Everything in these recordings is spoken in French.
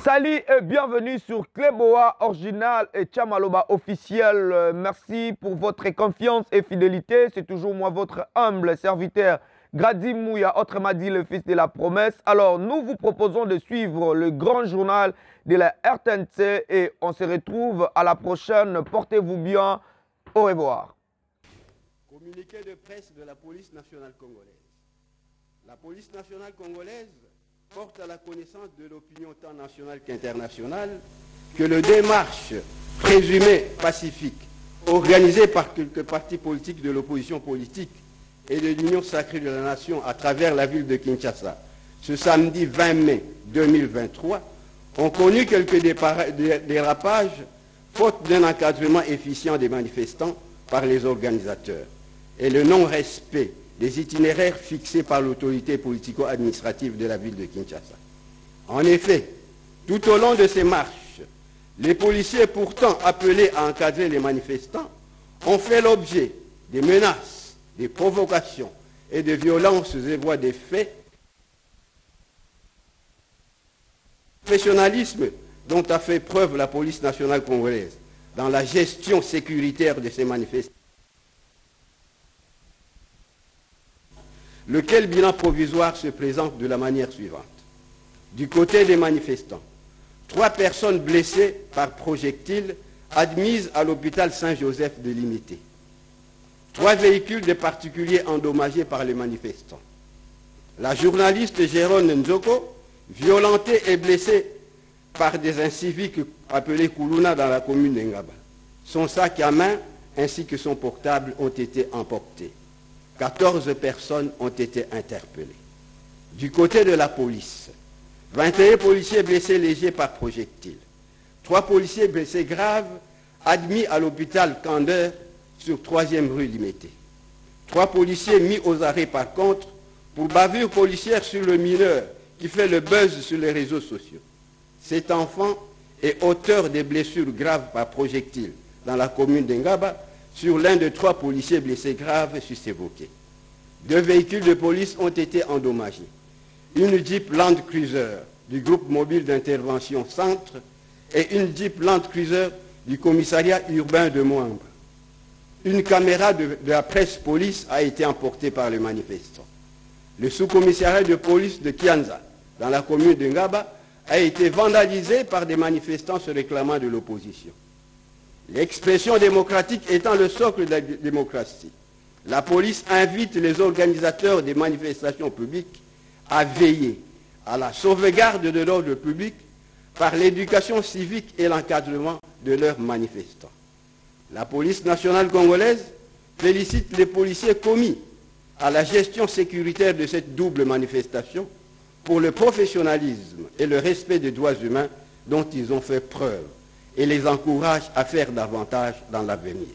Salut et bienvenue sur Cléboa Original et Tchamaloba officiel. Merci pour votre confiance et fidélité. C'est toujours moi, votre humble serviteur, Grady Mouya, autrement dit le fils de la promesse. Alors, nous vous proposons de suivre le grand journal de la RTNC et on se retrouve à la prochaine. Portez-vous bien. Au revoir. Communiqué de presse de la police nationale congolaise. La police nationale congolaise porte à la connaissance de l'opinion tant nationale qu'internationale que le démarche présumée pacifique organisée par quelques partis politiques de l'opposition politique et de l'Union sacrée de la nation à travers la ville de Kinshasa ce samedi 20 mai 2023 ont connu quelques dérapages faute d'un encadrement efficient des manifestants par les organisateurs et le non-respect des itinéraires fixés par l'autorité politico-administrative de la ville de Kinshasa. En effet, tout au long de ces marches, les policiers pourtant appelés à encadrer les manifestants ont fait l'objet des menaces, des provocations et de violences et voies des faits. Le professionnalisme dont a fait preuve la police nationale congolaise dans la gestion sécuritaire de ces manifestations. Lequel bilan provisoire se présente de la manière suivante. Du côté des manifestants, 3 personnes blessées par projectiles admises à l'hôpital Saint-Joseph de Limité. 3 véhicules de particuliers endommagés par les manifestants. La journaliste Jérôme Nzoko, violentée et blessée par des inciviques appelés Koulouna dans la commune d'Engaba. Son sac à main ainsi que son portable ont été emportés. 14 personnes ont été interpellées. Du côté de la police, 21 policiers blessés légers par projectiles. 3 policiers blessés graves admis à l'hôpital Candeur sur 3e rue Limité. 3 policiers mis aux arrêts par contre pour bavure policière sur le mineur qui fait le buzz sur les réseaux sociaux. Cet enfant est auteur des blessures graves par projectiles dans la commune d'Engaba sur l'un de 3 policiers blessés graves évoqués. 2 véhicules de police ont été endommagés. Une Jeep Land Cruiser du groupe mobile d'intervention Centre et une Jeep Land Cruiser du commissariat urbain de Moambe. Une caméra de la presse police a été emportée par les manifestants. Le sous-commissariat de police de Kianza, dans la commune de Ngaba, a été vandalisé par des manifestants se réclamant de l'opposition. L'expression démocratique étant le socle de la démocratie, la police invite les organisateurs des manifestations publiques à veiller à la sauvegarde de l'ordre public par l'éducation civique et l'encadrement de leurs manifestants. La police nationale congolaise félicite les policiers commis à la gestion sécuritaire de cette double manifestation pour le professionnalisme et le respect des droits humains dont ils ont fait preuve et les encourage à faire davantage dans l'avenir.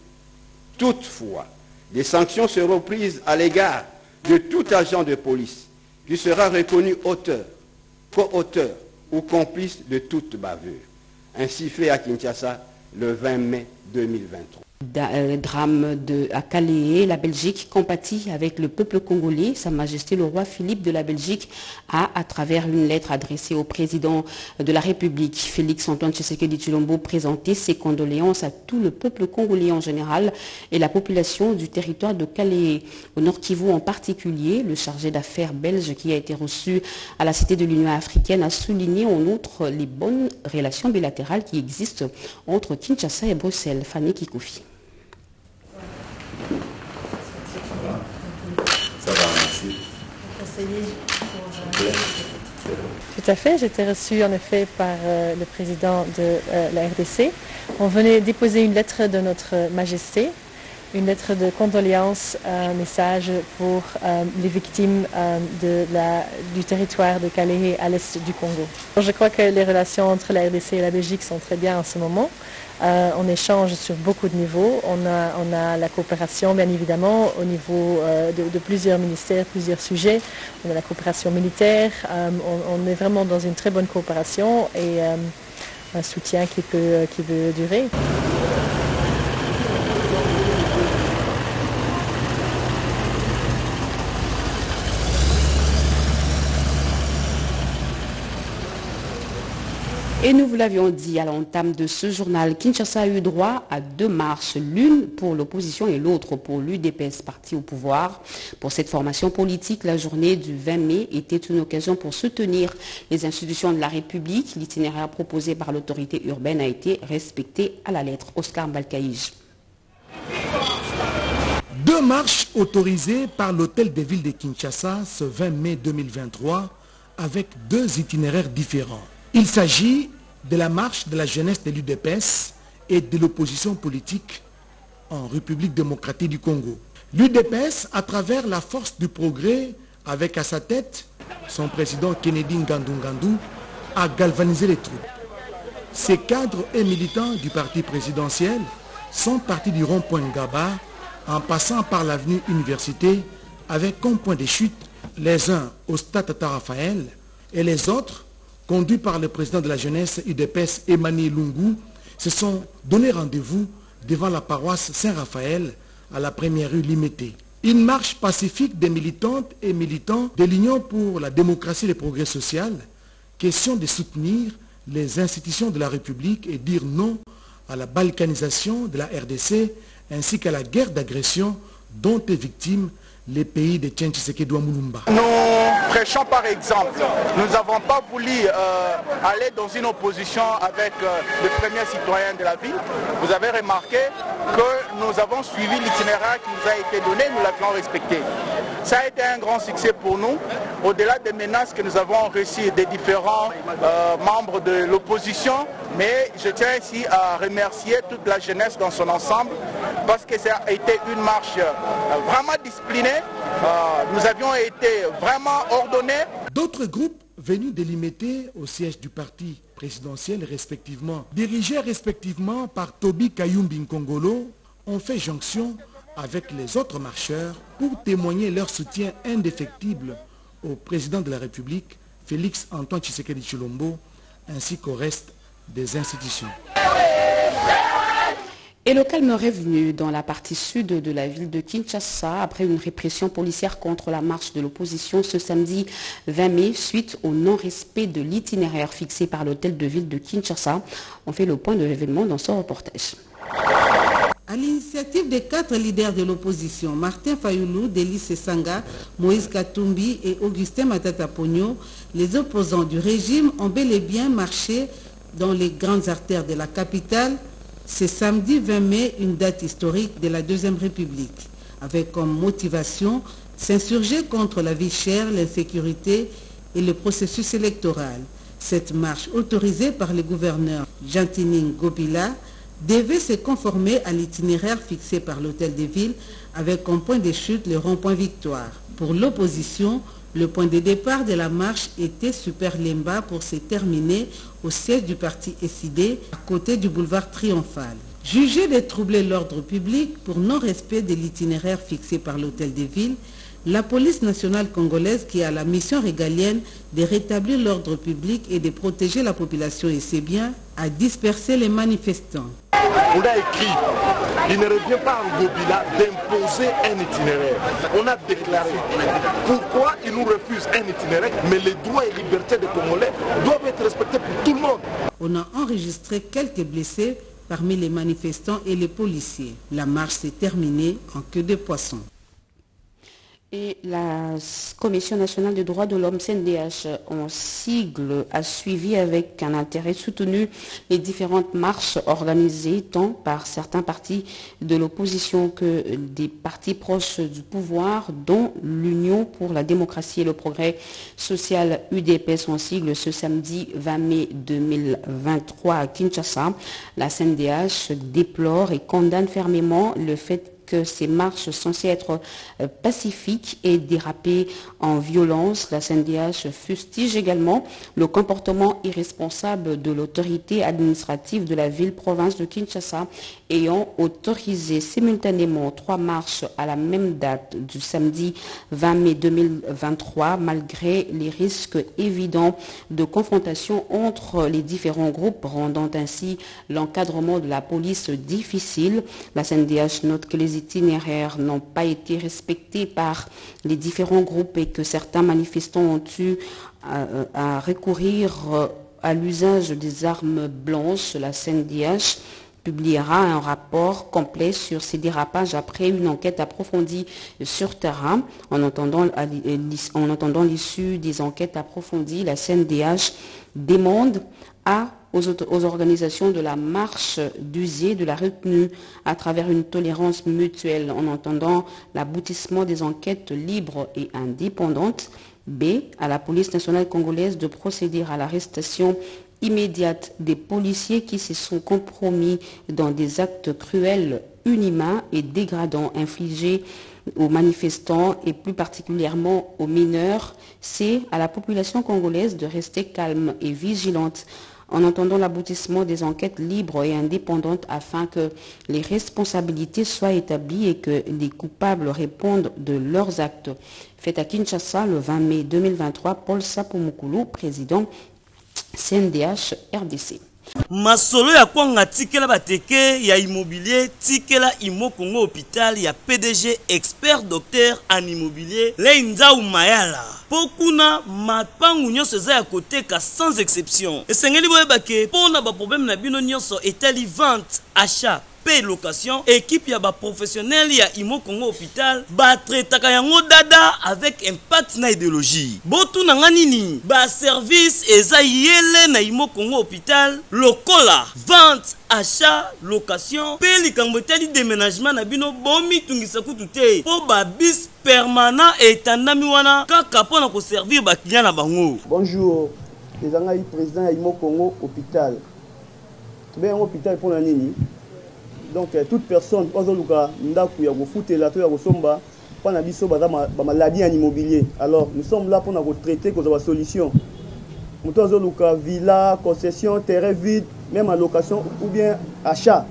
Toutefois, des sanctions seront prises à l'égard de tout agent de police qui sera reconnu auteur, co-auteur ou complice de toute bavure. Ainsi fait à Kinshasa le 20 mai 2023. Drame à Calais, la Belgique compatit avec le peuple congolais. Sa Majesté le roi Philippe de la Belgique a, à travers une lettre adressée au président de la République, Félix-Antoine Tshisekedi Tshilombo, présenté ses condoléances à tout le peuple congolais en général et la population du territoire de Calais, au Nord Kivu en particulier. Le chargé d'affaires belge qui a été reçu à la Cité de l'Union africaine a souligné en outre les bonnes relations bilatérales qui existent entre Kinshasa et Bruxelles. Fanny Kikoufi. Tout à fait, j'étais reçue en effet par le président de la RDC. On venait déposer une lettre de notre Majesté, une lettre de condoléances, un message pour les victimes du territoire de Calais à l'est du Congo. Je crois que les relations entre la RDC et la Belgique sont très bien en ce moment. On échange sur beaucoup de niveaux. On a la coopération, bien évidemment, au niveau de plusieurs ministères, plusieurs sujets. On a la coopération militaire. On est vraiment dans une très bonne coopération et un soutien qui peut durer. Et vous l'avions dit à l'entame de ce journal, Kinshasa a eu droit à 2 marches, l'une pour l'opposition et l'autre pour l'UDPS, parti au pouvoir. Pour cette formation politique, la journée du 20 mai était une occasion pour soutenir les institutions de la République. L'itinéraire proposé par l'autorité urbaine a été respecté à la lettre. Oscar Mbalkaïj. 2 marches autorisées par l'hôtel de ville de Kinshasa ce 20 mai 2023 avec 2 itinéraires différents. Il s'agit de la marche de la jeunesse de l'UDPS et de l'opposition politique en République démocratique du Congo. L'UDPS, à travers la force du progrès, avec à sa tête son président Kennedy Ngandou, a galvanisé les troupes. Ces cadres et militants du parti présidentiel sont partis du rond-point Ngaba en passant par l'avenue Université avec comme point de chute les uns au stade Tata Raphaël et les autres, conduits par le président de la jeunesse UDPS Emmanuel Lungu, se sont donné rendez-vous devant la paroisse Saint-Raphaël à la première rue Limété. Une marche pacifique des militantes et militants de l'Union pour la démocratie et le progrès social, question de soutenir les institutions de la République et dire non à la balkanisation de la RDC ainsi qu'à la guerre d'agression dont est victime les pays de Tchétchénie Tshisekedi Mulumba. Nous prêchons par exemple. Nous n'avons pas voulu aller dans une opposition avec les premiers citoyens de la ville. Vous avez remarqué que nous avons suivi l'itinéraire qui nous a été donné, nous l'avions respecté. Ça a été un grand succès pour nous, au-delà des menaces que nous avons reçues des différents membres de l'opposition. Mais je tiens ici à remercier toute la jeunesse dans son ensemble parce que ça a été une marche vraiment disciplinée. Nous avions été vraiment ordonnés. D'autres groupes venus de Limété au siège du parti présidentiel respectivement, dirigés respectivement par Toby Kayumbi Nkongolo, ont fait jonction avec les autres marcheurs pour témoigner leur soutien indéfectible au président de la République, Félix Antoine Tshisekedi Tshilombo, ainsi qu'au reste des institutions. Et le calme est revenu dans la partie sud de la ville de Kinshasa après une répression policière contre la marche de l'opposition ce samedi 20 mai suite au non-respect de l'itinéraire fixé par l'hôtel de ville de Kinshasa. On fait le point de l'événement dans ce reportage. À l'initiative des 4 leaders de l'opposition, Martin Fayoulou, Délice Sanga, Moïse Katumbi et Augustin Matata Pogno, les opposants du régime ont bel et bien marché dans les grandes artères de la capitale. C'est samedi 20 mai, une date historique de la Deuxième République, avec comme motivation s'insurger contre la vie chère, l'insécurité et le processus électoral. Cette marche autorisée par le gouverneur Jantining Gobila devait se conformer à l'itinéraire fixé par l'hôtel de ville avec comme point de chute le rond-point Victoire. Pour l'opposition, le point de départ de la marche était Super Lemba pour se terminer au siège du parti SID à côté du boulevard Triomphal. Jugé de troubler l'ordre public pour non-respect de l'itinéraire fixé par l'hôtel de ville, la police nationale congolaise qui a la mission régalienne de rétablir l'ordre public et de protéger la population et ses biens a dispersé les manifestants. On a écrit, il ne revient pas à Ngobila d'imposer un itinéraire. On a déclaré pourquoi il nous refuse un itinéraire, mais les droits et libertés des Congolais doivent être respectés pour tout le monde. On a enregistré quelques blessés parmi les manifestants et les policiers. La marche s'est terminée en queue de poisson. Et la Commission nationale des droits de l'homme, CNDH, en sigle, a suivi avec un intérêt soutenu les différentes marches organisées tant par certains partis de l'opposition que des partis proches du pouvoir, dont l'Union pour la démocratie et le progrès social UDPS en sigle ce samedi 20 mai 2023 à Kinshasa. La CNDH déplore et condamne fermement le fait que ces marches censées être pacifiques et dérapées en violence. La CNDH fustige également le comportement irresponsable de l'autorité administrative de la ville-province de Kinshasa ayant autorisé simultanément 3 marches à la même date du samedi 20 mai 2023 malgré les risques évidents de confrontation entre les différents groupes rendant ainsi l'encadrement de la police difficile. La CNDH note que les itinéraires n'ont pas été respectés par les différents groupes et que certains manifestants ont eu à recourir à l'usage des armes blanches, la CNDH publiera un rapport complet sur ces dérapages après une enquête approfondie sur terrain. En attendant l'issue des enquêtes approfondies, la CNDH demande aux organisations de la marche d'user de la retenue à travers une tolérance mutuelle en attendant l'aboutissement des enquêtes libres et indépendantes. B. À la police nationale congolaise de procéder à l'arrestation immédiate des policiers qui se sont compromis dans des actes cruels, inhumains et dégradants infligés aux manifestants et plus particulièrement aux mineurs. C. À la population congolaise de rester calme et vigilante en attendant l'aboutissement des enquêtes libres et indépendantes afin que les responsabilités soient établies et que les coupables répondent de leurs actes. Fait à Kinshasa le 20 mai 2023, Paul Sapomukulu, président CNDH RDC. Masolo ya kwanga tikela bateke ya immobilier tikela Imo Congo hôpital ya PDG expert docteur en immobilier Leinza Umayala. Pokuna mapangu nyonso eza ya koteka sans exception. Esengeli boyebake pona ba problème na bino nyonso etali vente, achat, paie location, équipe ya ba professionnel ya Imo Congo hôpital ba traitaka yango dada avec impact na idéologie. Botu na nganini ba service eza yele na Imo Congo hôpital lokola vente, achat, location, paie likambo etali déménagement na bino bomi tungisa kutu te po ba bis permanent etandami wana kaka pona ko servir ba client na bango. Bonjour, les angai président ya Imo Congo hôpital. Tu bien hôpital pour la nini? Donc toute personne ozoluka ndaku ya kofutela to ya kosomba pana biso baza ba maladie en immobilier. Alors nous sommes là pour nous traiter cause de solution. Muto ozoluka villa, concession, terrain vide, même en location ou bien achat.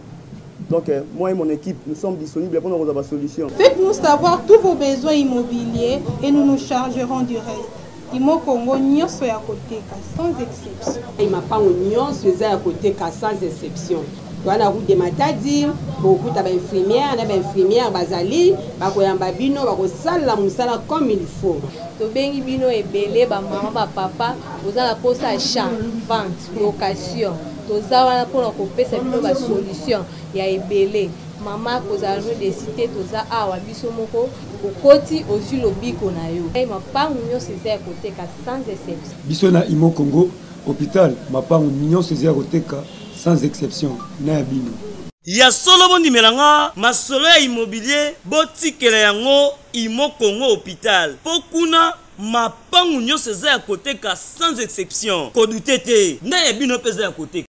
Donc moi et mon équipe nous sommes disponibles pour nous avoir solution. Faites-nous savoir tous vos besoins immobiliers et nous nous chargerons du reste. Imo Congo nyonso ya koteka sans exception. Imapango nyonso eza ya koteka sans exception. Wana route de Matadi, beaucoup d'infirmières, d'infirmières bazali, bakoyamba bino, bakosala musala comme il faut. To bengi bino ebele ba maman ba papa, ozala posa achat, vente, location. Toza wana pona kopesa bino ba solution ya ebele. Mama kozala de cité toza awa biso moko okoti ozu lobiko na yo. Ai mapangu nyonso eza koteka sans exception. Biso na Imo Congo hôpital, mapangu nyonso eza koteka sans exception na bino. Ya solo bondi melanga masolo ya immobilier botikela yango Imo Congo hôpital. Pokuna mapangu nyonso eza ya koteka sans exception. Kodutete na ya bino peza ya koteka.